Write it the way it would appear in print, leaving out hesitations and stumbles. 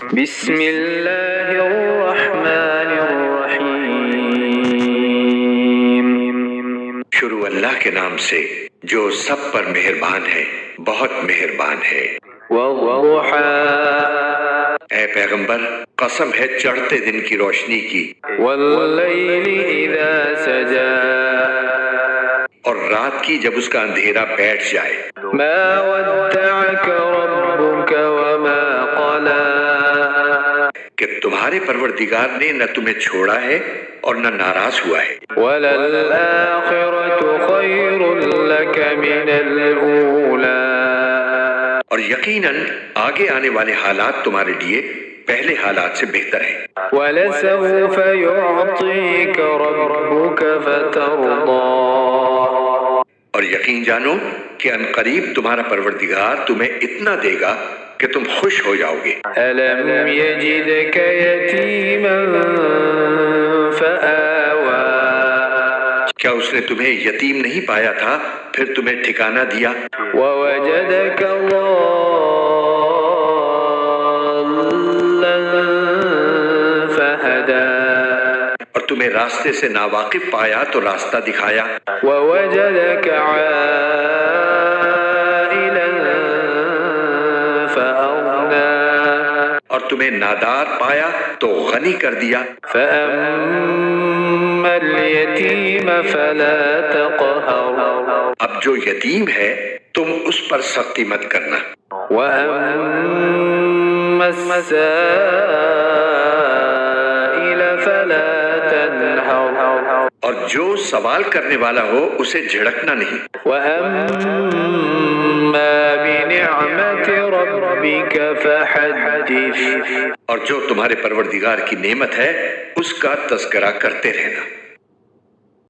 بسم اللہ الرحمن الرحیم۔ شروع اللہ کے نام سے جو سب پر مہربان ہے، بہت مہربان ہے۔ والضحیٰ، اے پیغمبر قسم ہے چڑھتے دن کی روشنی کی، واللیل اذا سجا، اور رات کی جب اس کا اندھیرا بیٹھ جائے۔ ما ودعک ربک وما قلا، کہ تمہارے پروردگار نے نہ تمہیں چھوڑا ہے اور نہ ناراض ہوا ہے۔ وللآخرۃ خیر لک من الاولی، اور یقیناً آگے آنے والے حالات تمہارے لیے پہلے حالات سے بہتر ہیں۔ وَلَسَوْفَ يُعْطِيكَ رَبُّكَ فَتَرْضَىٰ، اور یقین جانو کہ ان قریب تمہارا پروردگار تمہیں اتنا دے گا کہ تم خوش ہو جاؤ گے۔ أَلَمْ يَجِدْكَ يَتِيمًا فَآوَىٰ، کیا اس نے تمہیں یتیم نہیں پایا تھا پھر تمہیں ٹھکانہ دیا؟ وَوَجَدَكَ ضَالًّا فَهَدَىٰ، اور تمہیں راستے سے ناواقف پایا تو راستہ دکھایا۔ وَوَجَدَكَ عَائِلًا فَأَغْنَىٰ، اور تمہیں نادار پایا تو غنی کر دیا۔ فَأَمَّا الْيَتِيمَ فَلَا تَقْهَرْ، اب جو یتیم ہے تم اس پر سختی مت کرنا۔ وَأَمَّا السَّائِلَ فَلَا تَنْهَرْ، اور جو سوال کرنے والا ہو اسے جھڑکنا نہیں۔ وَأَمَّا بِنِعْمَةِ رَبِّكَ فَحَدِّثْ، اور جو تمہارے پروردگار کی نعمت ہے اس کا تذکرہ کرتے رہنا۔